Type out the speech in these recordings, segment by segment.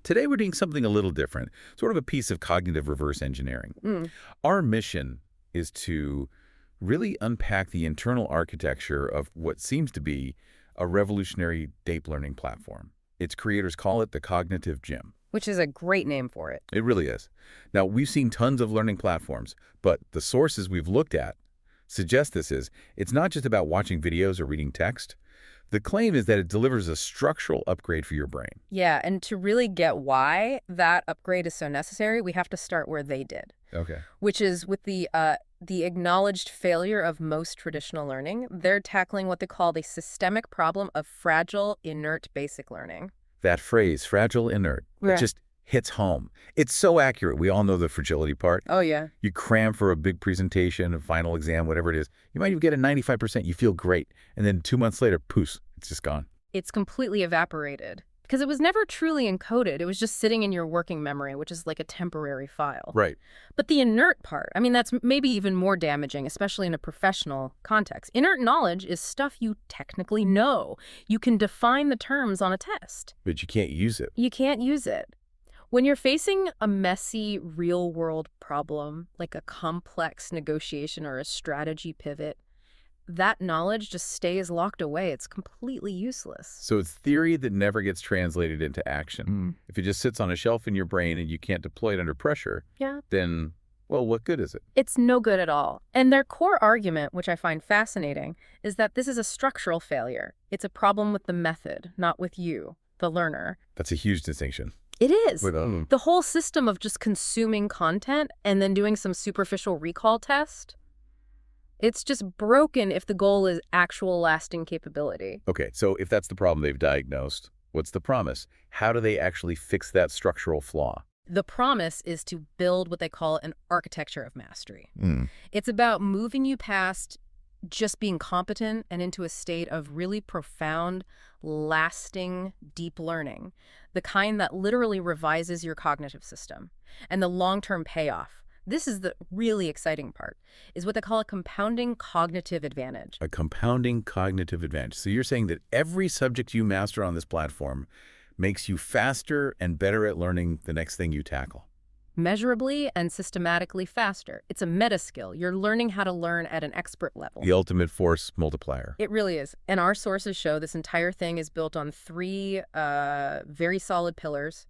Today we're doing something a little different, sort of a piece of cognitive reverse engineering. Our mission is to really unpack the internal architecture of what seems to be a revolutionary deep learning platform. Its creators call it the cognitive gym. Which is a great name for it. It really is. Now, we've seen tons of learning platforms, but the sources we've looked at suggest it's not just about watching videos or reading text. The claim is that it delivers a structural upgrade for your brain. Yeah, and to really get why that upgrade is so necessary, we have to start where they did. Okay. Which is with the acknowledged failure of most traditional learning. They're tackling what they call the systemic problem of fragile, inert basic learning. That phrase, fragile, inert, Yeah. it just hits home. It's so accurate. We all know the fragility part. Oh, yeah. You cram for a big presentation, a final exam, whatever it is. You might even get a 95%. You feel great. And then 2 months later, poof, it's just gone. It's completely evaporated because it was never truly encoded. It was just sitting in your working memory, which is like a temporary file. Right. But the inert part, I mean, that's maybe even more damaging, especially in a professional context. Inert knowledge is stuff you technically know. You can define the terms on a test. But you can't use it. You can't use it. When you're facing a messy real-world problem, like a complex negotiation or a strategy pivot, that knowledge just stays locked away. It's completely useless. So it's theory that never gets translated into action. If it just sits on a shelf in your brain and you can't deploy it under pressure, then, well, what good is it? It's no good at all. And their core argument, which I find fascinating, is that this is a structural failure. It's a problem with the method, not with you, the learner. That's a huge distinction. It is. The whole system of just consuming content and then doing some superficial recall test, it's just broken if the goal is actual lasting capability. Okay, so if that's the problem they've diagnosed, what's the promise? How do they actually fix that structural flaw? The promise is to build what they call an architecture of mastery. It's about moving you past just being competent and into a state of really profound, lasting, deep learning, the kind that literally revises your cognitive system. And the long-term payoff, this is the really exciting part, is what they call a compounding cognitive advantage. A compounding cognitive advantage. So you're saying that every subject you master on this platform makes you faster and better at learning the next thing you tackle. Measurably and systematically faster. It's a meta skill. You're learning how to learn at an expert level. The ultimate force multiplier. It really is. And our sources show this entire thing is built on 3 very solid pillars.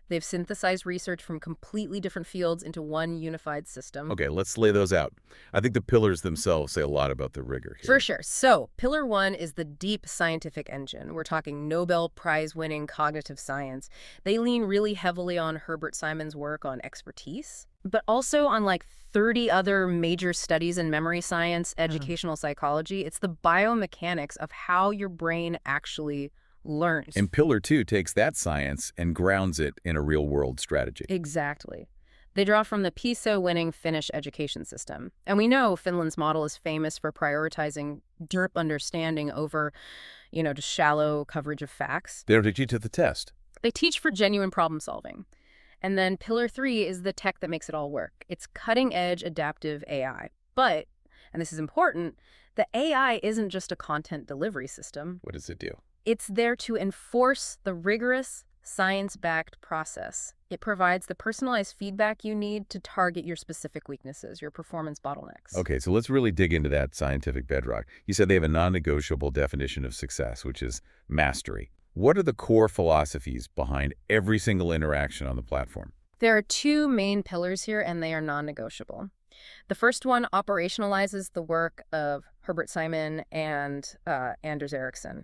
They've synthesized research from completely different fields into one unified system. Okay, let's lay those out. I think the pillars themselves say a lot about the rigor here. For sure. So, pillar 1 is the deep scientific engine. We're talking Nobel Prize-winning cognitive science. They lean really heavily on Herbert Simon's work on expertise, but also on like 30 other major studies in memory science, educational psychology. It's the biomechanics of how your brain actually learns. And pillar 2 takes that science and grounds it in a real-world strategy. Exactly. They draw from the PISA-winning Finnish education system. And we know Finland's model is famous for prioritizing deep understanding over, just shallow coverage of facts. They don't teach you to the test. They teach for genuine problem solving. And then pillar 3 is the tech that makes it all work. It's cutting-edge adaptive AI. But, and this is important, the AI isn't just a content delivery system. What does it do? It's there to enforce the rigorous, science-backed process. It provides the personalized feedback you need to target your specific weaknesses, your performance bottlenecks. Okay, so let's really dig into that scientific bedrock. You said they have a non-negotiable definition of success, which is mastery. What are the core philosophies behind every single interaction on the platform? There are 2 main pillars here, and they are non-negotiable. The first one operationalizes the work of Herbert Simon and Anders Ericsson.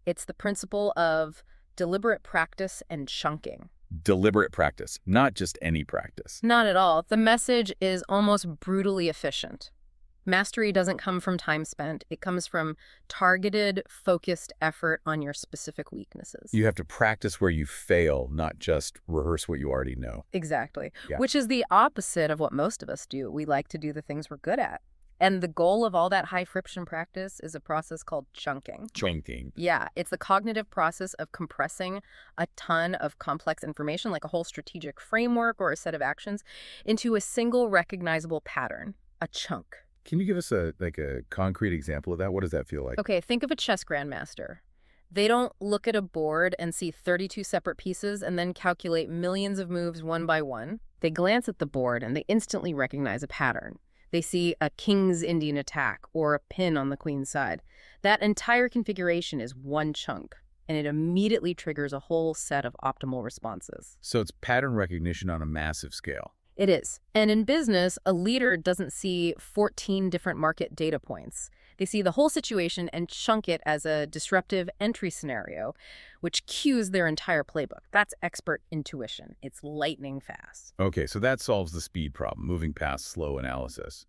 It's the principle of deliberate practice and chunking. Deliberate practice, not just any practice. Not at all. The message is almost brutally efficient. Mastery doesn't come from time spent. It comes from targeted, focused effort on your specific weaknesses. You have to practice where you fail, not just rehearse what you already know. Exactly. Yeah. Which is the opposite of what most of us do. We like to do the things we're good at. And the goal of all that high-friction practice is a process called chunking. Chunking. Yeah, it's the cognitive process of compressing a ton of complex information, like a whole strategic framework or a set of actions, into a single recognizable pattern, a chunk. Can you give us a concrete example of that? What does that feel like? Okay, think of a chess grandmaster. They don't look at a board and see 32 separate pieces and then calculate millions of moves one by one. They glance at the board and they instantly recognize a pattern. They see a king's Indian attack or a pin on the queen's side. That entire configuration is one chunk, and it immediately triggers a whole set of optimal responses. So it's pattern recognition on a massive scale. It is. And in business, a leader doesn't see 14 different market data points. They see the whole situation and chunk it as a disruptive entry scenario, which cues their entire playbook. That's expert intuition. It's lightning fast. Okay, so that solves the speed problem, moving past slow analysis.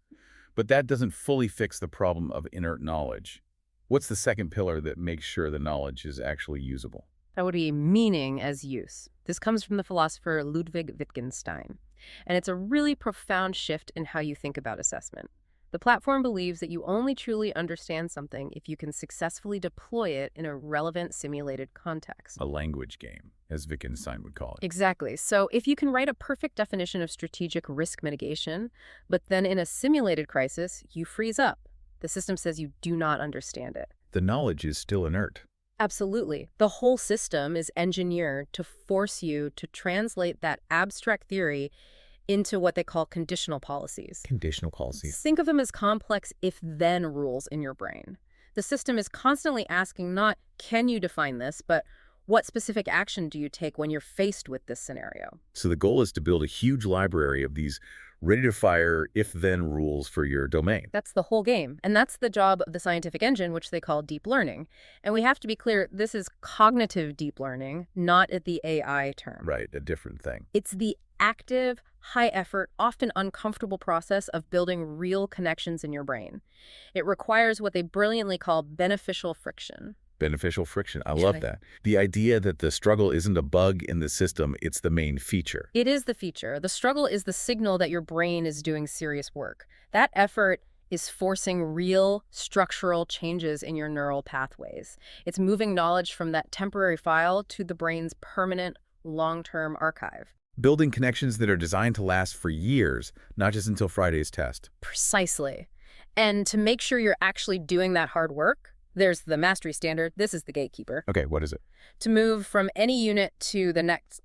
But that doesn't fully fix the problem of inert knowledge. What's the second pillar that makes sure the knowledge is actually usable? That would be meaning as use. This comes from the philosopher Ludwig Wittgenstein. And it's a really profound shift in how you think about assessment. The platform believes that you only truly understand something if you can successfully deploy it in a relevant simulated context. A language game, as Wittgenstein would call it. Exactly. So if you can write a perfect definition of strategic risk mitigation, but then in a simulated crisis, you freeze up. The system says you do not understand it. The knowledge is still inert. Absolutely. The whole system is engineered to force you to translate that abstract theory into what they call conditional policies. Conditional policies. Think of them as complex if-then rules in your brain. The system is constantly asking not, can you define this, but what specific action do you take when you're faced with this scenario? So the goal is to build a huge library of these ready-to-fire if-then rules for your domain. That's the whole game. And that's the job of the scientific engine, which they call deep learning. And we have to be clear, this is cognitive deep learning, not at the AI term. Right, a different thing. It's the active, high-effort, often uncomfortable process of building real connections in your brain. It requires what they brilliantly call beneficial friction. Beneficial friction. I love that. The idea that the struggle isn't a bug in the system, it's the main feature. It is the feature. The struggle is the signal that your brain is doing serious work. That effort is forcing real structural changes in your neural pathways. It's moving knowledge from that temporary file to the brain's permanent, long-term archive. Building connections that are designed to last for years, not just until Friday's test. Precisely. And to make sure you're actually doing that hard work, there's the mastery standard. This is the gatekeeper. Okay, what is it? To move from any unit to the next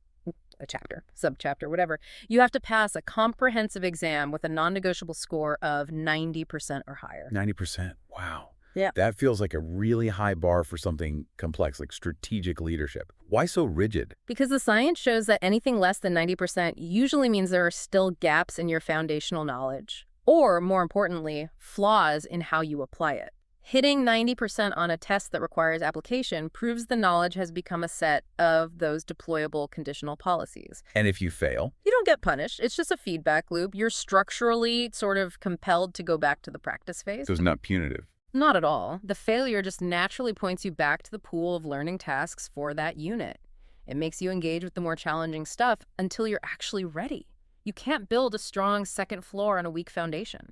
a chapter, subchapter, whatever, you have to pass a comprehensive exam with a non-negotiable score of 90% or higher. 90%. Wow. Yeah. That feels like a really high bar for something complex, like strategic leadership. Why so rigid? Because the science shows that anything less than 90% usually means there are still gaps in your foundational knowledge, or more importantly, flaws in how you apply it. Hitting 90% on a test that requires application proves the knowledge has become a set of those deployable conditional policies. And if you fail? You don't get punished. It's just a feedback loop. You're structurally sort of compelled to go back to the practice phase. So it's not punitive. Not at all. The failure just naturally points you back to the pool of learning tasks for that unit. It makes you engage with the more challenging stuff until you're actually ready. You can't build a strong second floor on a weak foundation.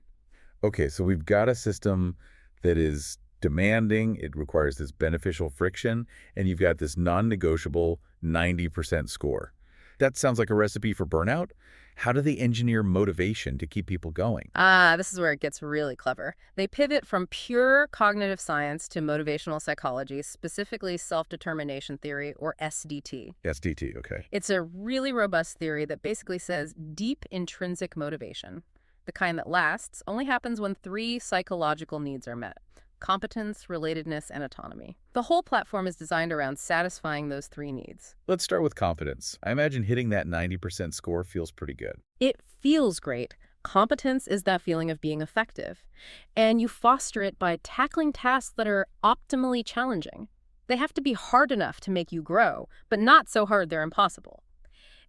Okay, so we've got a system that is demanding, it requires this beneficial friction, and you've got this non-negotiable 90% score. That sounds like a recipe for burnout. How do they engineer motivation to keep people going? This is where it gets really clever. They pivot from pure cognitive science to motivational psychology, specifically self-determination theory, or SDT. SDT, okay. It's a really robust theory that basically says deep intrinsic motivation, the kind that lasts, only happens when 3 psychological needs are met: competence, relatedness, and autonomy. The whole platform is designed around satisfying those 3 needs. Let's start with competence. I imagine hitting that 90% score feels pretty good. It feels great. Competence is that feeling of being effective. And you foster it by tackling tasks that are optimally challenging. They have to be hard enough to make you grow, but not so hard they're impossible.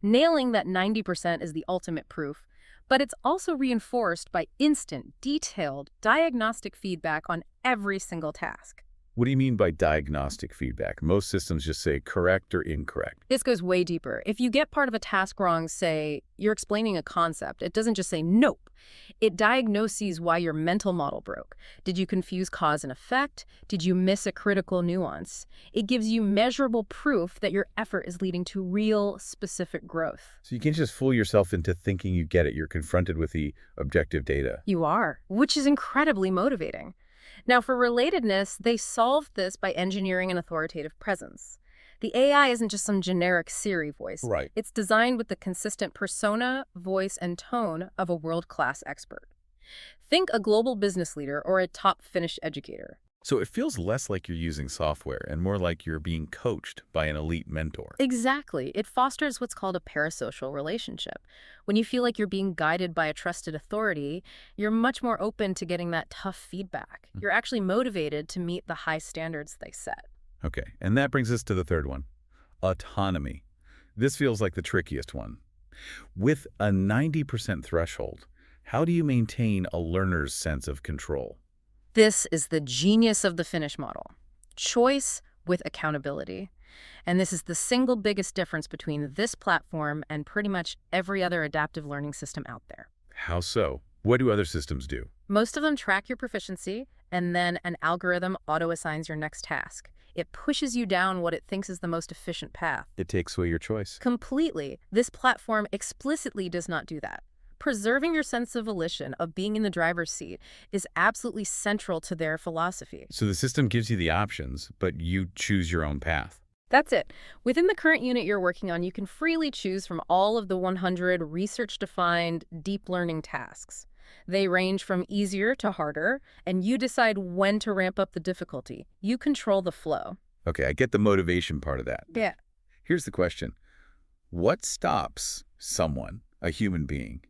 Nailing that 90% is the ultimate proof, but it's also reinforced by instant, detailed, diagnostic feedback on every single task. What do you mean by diagnostic feedback? Most systems just say correct or incorrect. This goes way deeper. If you get part of a task wrong, say, you're explaining a concept, it doesn't just say nope. It diagnoses why your mental model broke. Did you confuse cause and effect? Did you miss a critical nuance? It gives you measurable proof that your effort is leading to real, specific growth. So you can't just fool yourself into thinking you get it. You're confronted with the objective data. You are, which is incredibly motivating. Now, for relatedness, they solved this by engineering an authoritative presence. The AI isn't just some generic Siri voice. Right. It's designed with the consistent persona, voice, and tone of a world-class expert. Think a global business leader or a top Finnish educator. So it feels less like you're using software and more like you're being coached by an elite mentor. Exactly. It fosters what's called a parasocial relationship. When you feel like you're being guided by a trusted authority, you're much more open to getting that tough feedback. You're actually motivated to meet the high standards they set. Okay, and that brings us to the third one, autonomy. This feels like the trickiest one. With a 90% threshold, how do you maintain a learner's sense of control? This is the genius of the Finnish model. Choice with accountability. And this is the single biggest difference between this platform and pretty much every other adaptive learning system out there. How so? What do other systems do? Most of them track your proficiency, and then an algorithm auto-assigns your next task. It pushes you down what it thinks is the most efficient path. It takes away your choice. Completely. This platform explicitly does not do that. Preserving your sense of volition, of being in the driver's seat, is absolutely central to their philosophy. So the system gives you the options, but you choose your own path. That's it. Within the current unit you're working on, you can freely choose from all of the 100 research-defined deep learning tasks. They range from easier to harder, and you decide when to ramp up the difficulty. You control the flow. Okay, I get the motivation part of that. Yeah. Here's the question. What stops someone, a human being,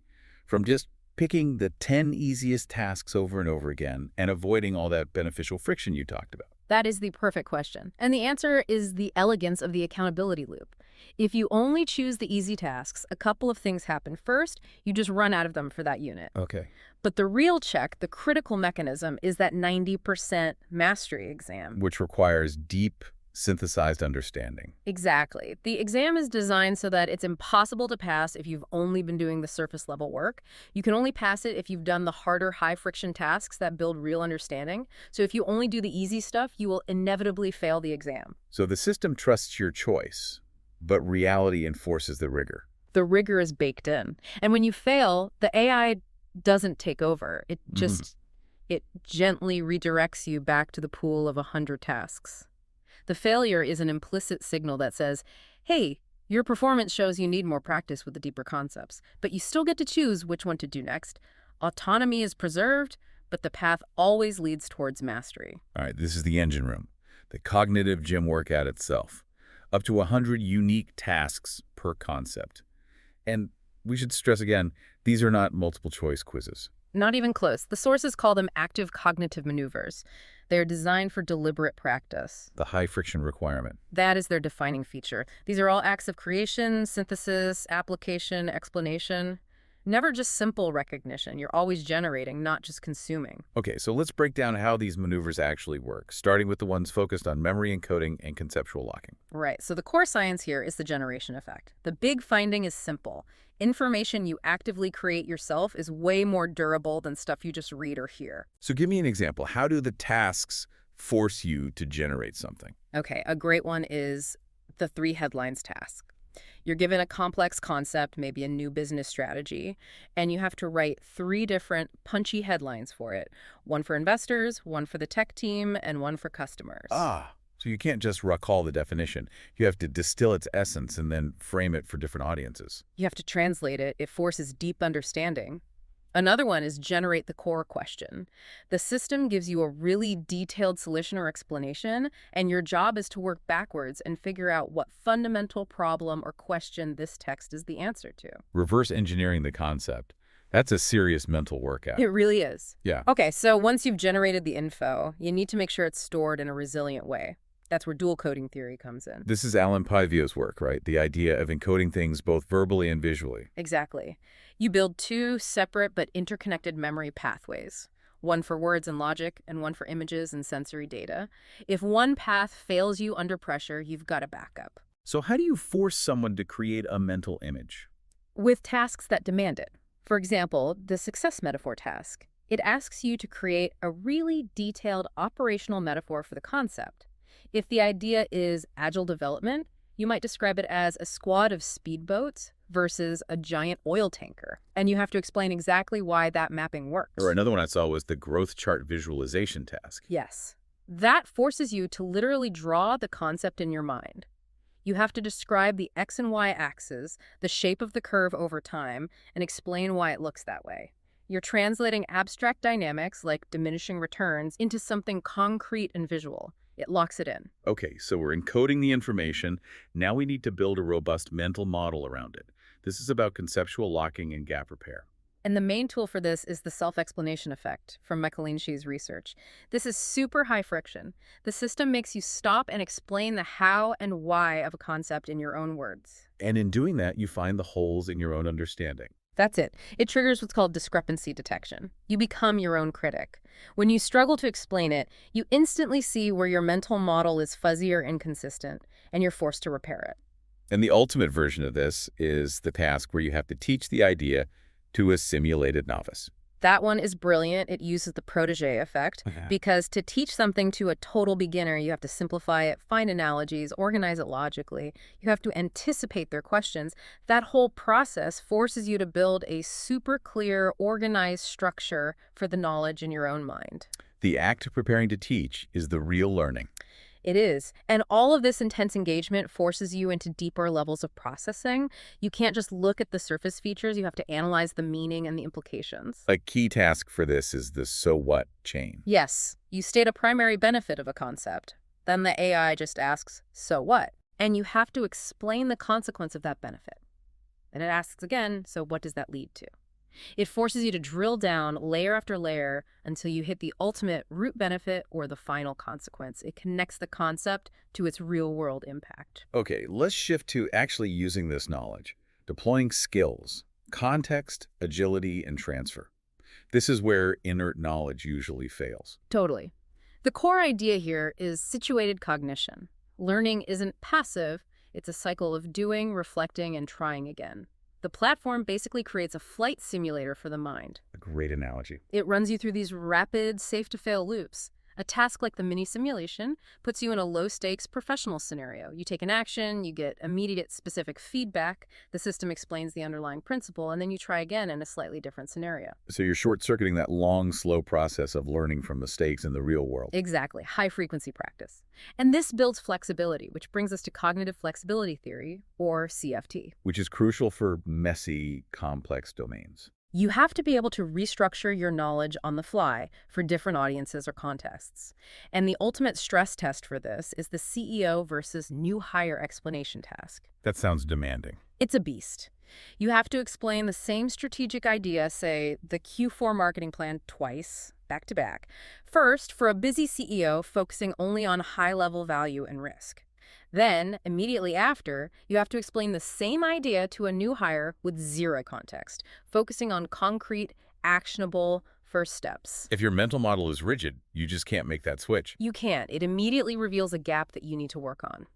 from just picking the 10 easiest tasks over and over again and avoiding all that beneficial friction you talked about? That is the perfect question. And the answer is the elegance of the accountability loop. If you only choose the easy tasks, a couple of things happen. First, you just run out of them for that unit. Okay. But the real check, the critical mechanism, is that 90% mastery exam. Which requires deep, synthesized understanding. Exactly. The exam is designed so that it's impossible to pass if you've only been doing the surface level work. You can only pass it if you've done the harder, high-friction tasks that build real understanding. So if you only do the easy stuff, you will inevitably fail the exam. So the system trusts your choice, but reality enforces the rigor. The rigor is baked in. And when you fail, the AI doesn't take over. It just, it gently redirects you back to the pool of 100 tasks. The failure is an implicit signal that says, hey, your performance shows you need more practice with the deeper concepts, but you still get to choose which one to do next. Autonomy is preserved, but the path always leads towards mastery. All right, this is the engine room, the cognitive gym workout itself. Up to 100 unique tasks per concept. And we should stress again, these are not multiple choice quizzes. Not even close. The sources call them active cognitive maneuvers. They're designed for deliberate practice. The high friction requirement. That is their defining feature. These are all acts of creation, synthesis, application, explanation. Never just simple recognition. You're always generating, not just consuming. Okay, so let's break down how these maneuvers actually work, starting with the ones focused on memory encoding and conceptual locking. Right. So the core science here is the generation effect. The big finding is simple. Information you actively create yourself is way more durable than stuff you just read or hear. So give me an example. How do the tasks force you to generate something? Okay, a great one is the 3 headlines task. You're given a complex concept, maybe a new business strategy, and you have to write 3 different punchy headlines for it. One for investors, one for the tech team, and one for customers. So you can't just recall the definition. You have to distill its essence and then frame it for different audiences. You have to translate it. It forces deep understanding. Another one is generate the core question. The system gives you a really detailed solution or explanation, and your job is to work backwards and figure out what fundamental problem or question this text is the answer to. Reverse engineering the concept. That's a serious mental workout. It really is. Yeah. Okay, so once you've generated the info, you need to make sure it's stored in a resilient way. That's where dual coding theory comes in. This is Alan Pavio's work, right? The idea of encoding things both verbally and visually. Exactly. You build 2 separate but interconnected memory pathways, one for words and logic and one for images and sensory data. If one path fails you under pressure, you've got a backup. So how do you force someone to create a mental image? With tasks that demand it. For example, the success metaphor task. It asks you to create a really detailed operational metaphor for the concept. If the idea is agile development, You might describe it as a squad of speedboats versus a giant oil tanker. And you have to explain exactly why that mapping works. Or another one I saw was the growth chart visualization task. Yes. That forces you to literally draw the concept in your mind. You have to describe the X and Y axes, the shape of the curve over time, and explain why it looks that way. You're translating abstract dynamics like diminishing returns into something concrete and visual. It locks it in. Okay, so we're encoding the information. Now we need to build a robust mental model around it. This is about conceptual locking and gap repair. And the main tool for this is the self-explanation effect from Michelinsky's research. This is super high friction. The system makes you stop and explain the how and why of a concept in your own words. And in doing that, you find the holes in your own understanding. That's it. It triggers what's called discrepancy detection. You become your own critic. When you struggle to explain it, you instantly see where your mental model is fuzzy or inconsistent, and you're forced to repair it. And the ultimate version of this is the task where you have to teach the idea to a simulated novice. That one is brilliant. It uses the protege effect because to teach something to a total beginner, you have to simplify it, find analogies, organize it logically. You have to anticipate their questions. That whole process forces you to build a super clear, organized structure for the knowledge in your own mind. The act of preparing to teach is the real learning. It is. And all of this intense engagement forces you into deeper levels of processing. You can't just look at the surface features. You have to analyze the meaning and the implications. A key task for this is the so what chain. Yes, you state a primary benefit of a concept. Then the AI just asks, so what? And you have to explain the consequence of that benefit. And it asks again, so what does that lead to? It forces you to drill down layer after layer until you hit the ultimate root benefit or the final consequence. It connects the concept to its real-world impact. Okay, let's shift to actually using this knowledge, deploying skills, context, agility, and transfer. This is where inert knowledge usually fails. Totally. The core idea here is situated cognition. Learning isn't passive. It's a cycle of doing, reflecting, and trying again. The platform basically creates a flight simulator for the mind. A great analogy. It runs you through these rapid, safe-to-fail loops. A task like the mini simulation puts you in a low-stakes professional scenario. You take an action, you get immediate specific feedback, the system explains the underlying principle, and then you try again in a slightly different scenario. So you're short-circuiting that long, slow process of learning from mistakes in the real world. Exactly. High-frequency practice. And this builds flexibility, which brings us to cognitive flexibility theory, or CFT. Which is crucial for messy, complex domains. You have to be able to restructure your knowledge on the fly for different audiences or contexts. And the ultimate stress test for this is the CEO versus new hire explanation task. That sounds demanding. It's a beast. You have to explain the same strategic idea, say the Q4 marketing plan, twice, back to back. First, for a busy CEO focusing only on high-level value and risk. Then, immediately after, you have to explain the same idea to a new hire with zero context, focusing on concrete, actionable first steps. If your mental model is rigid, you just can't make that switch. You can't. It immediately reveals a gap that you need to work on.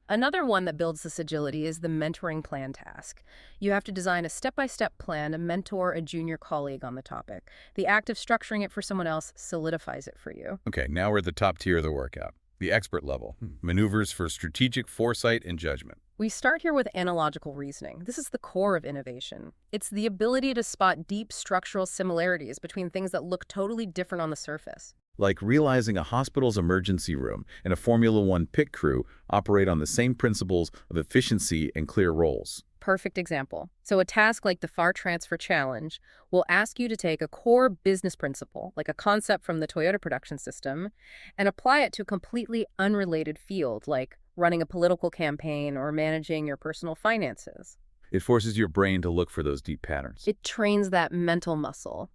Another one that builds this agility is the mentoring plan task. You have to design a step-by-step plan to mentor a junior colleague on the topic. The act of structuring it for someone else solidifies it for you. Okay, now we're at the top tier of the workout. The expert level, maneuvers for strategic foresight and judgment. We start here with analogical reasoning. This is the core of innovation. It's the ability to spot deep structural similarities between things that look totally different on the surface. Like realizing a hospital's emergency room and a Formula One pit crew operate on the same principles of efficiency and clear roles. Perfect example. So a task like the FAR Transfer Challenge will ask you to take a core business principle, like a concept from the Toyota production system, and apply it to a completely unrelated field, like running a political campaign or managing your personal finances. It forces your brain to look for those deep patterns. It trains that mental muscle.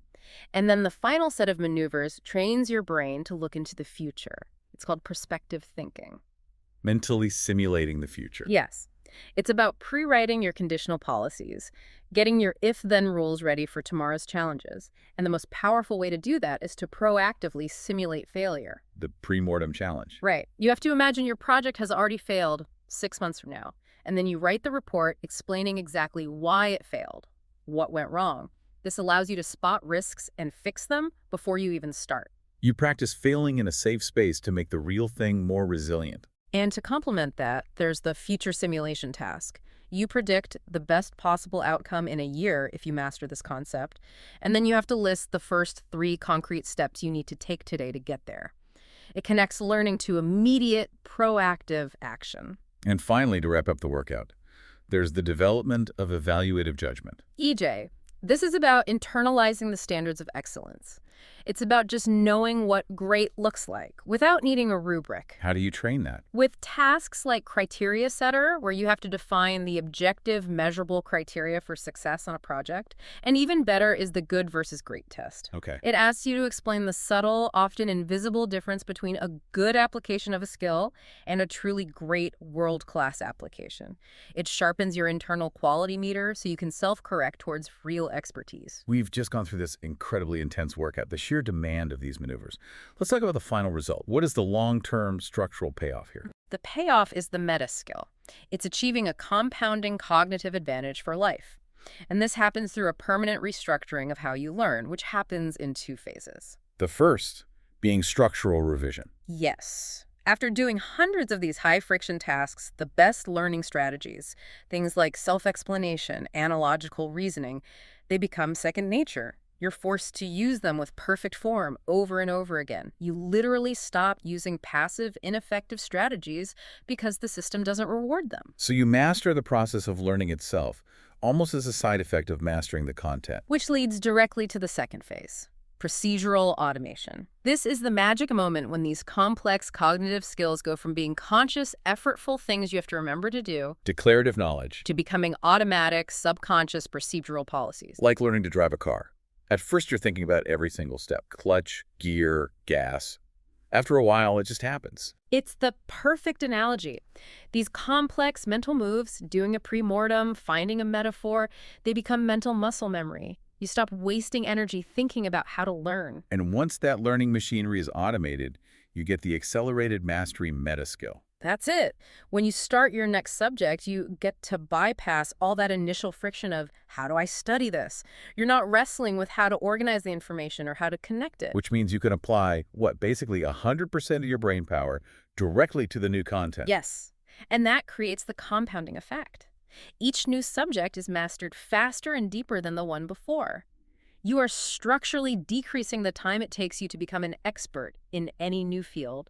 And then the final set of maneuvers trains your brain to look into the future. It's called perspective thinking. Mentally simulating the future. Yes. It's about pre-writing your conditional policies, getting your if-then rules ready for tomorrow's challenges. And the most powerful way to do that is to proactively simulate failure. The pre-mortem challenge. Right. You have to imagine your project has already failed 6 months from now. And then you write the report explaining exactly why it failed, what went wrong. This allows you to spot risks and fix them before you even start. You practice failing in a safe space to make the real thing more resilient. And to complement that, there's the future simulation task. You predict the best possible outcome in a year if you master this concept, and then you have to list the first 3 concrete steps you need to take today to get there. It connects learning to immediate, proactive action. And finally, to wrap up the workout, there's the development of evaluative judgment. EJ, this is about internalizing the standards of excellence. It's about just knowing what great looks like without needing a rubric. How do you train that? With tasks like Criteria Setter, where you have to define the objective, measurable criteria for success on a project, and even better is the good versus great test. Okay. It asks you to explain the subtle, often invisible difference between a good application of a skill and a truly great world-class application. It sharpens your internal quality meter so you can self-correct towards real expertise. We've just gone through this incredibly intense workout, the sheer demand of these maneuvers. Let's talk about the final result. What is the long-term structural payoff here? The payoff is the meta skill. It's achieving a compounding cognitive advantage for life. And this happens through a permanent restructuring of how you learn, which happens in 2 phases. The first being structural revision. Yes. After doing hundreds of these high-friction tasks, the best learning strategies, things like self-explanation, analogical reasoning, they become second nature. You're forced to use them with perfect form over and over again. You literally stop using passive, ineffective strategies because the system doesn't reward them. So you master the process of learning itself, almost as a side effect of mastering the content. Which leads directly to the second phase, procedural automation. This is the magic moment when these complex cognitive skills go from being conscious, effortful things you have to remember to do Declarative knowledge. to becoming automatic, subconscious procedural policies. Like learning to drive a car. At first, you're thinking about every single step. Clutch, gear, gas. After a while, it just happens. It's the perfect analogy. These complex mental moves, doing a premortem, finding a metaphor, they become mental muscle memory. You stop wasting energy thinking about how to learn. And once that learning machinery is automated, you get the accelerated mastery meta skill. That's it. When you start your next subject, you get to bypass all that initial friction of, how do I study this? You're not wrestling with how to organize the information or how to connect it. Which means you can apply, basically 100% of your brain power directly to the new content. Yes. And that creates the compounding effect. Each new subject is mastered faster and deeper than the one before. You are structurally decreasing the time it takes you to become an expert in any new field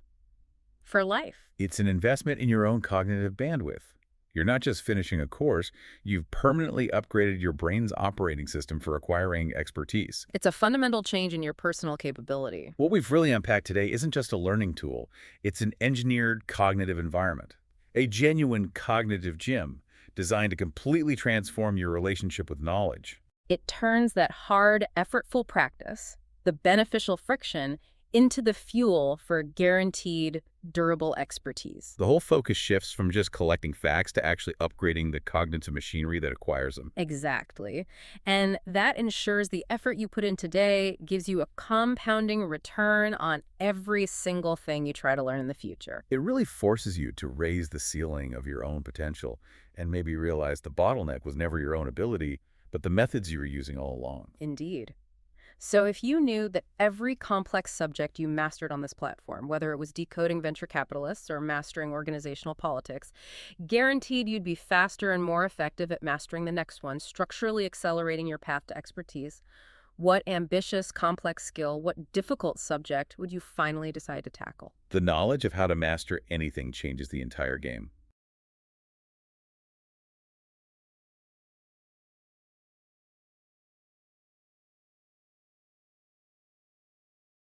for life. It's an investment in your own cognitive bandwidth. You're not just finishing a course, you've permanently upgraded your brain's operating system for acquiring expertise. It's a fundamental change in your personal capability. What we've really unpacked today isn't just a learning tool, it's an engineered cognitive environment. A genuine cognitive gym designed to completely transform your relationship with knowledge. It turns that hard, effortful practice, the beneficial friction, into the fuel for guaranteed, durable expertise. The whole focus shifts from just collecting facts to actually upgrading the cognitive machinery that acquires them. Exactly. And that ensures the effort you put in today gives you a compounding return on every single thing you try to learn in the future. It really forces you to raise the ceiling of your own potential and maybe realize the bottleneck was never your own ability, but the methods you were using all along. Indeed. So if you knew that every complex subject you mastered on this platform, whether it was decoding venture capitalists or mastering organizational politics, guaranteed you'd be faster and more effective at mastering the next one, structurally accelerating your path to expertise, what ambitious, complex skill, what difficult subject would you finally decide to tackle? The knowledge of how to master anything changes the entire game.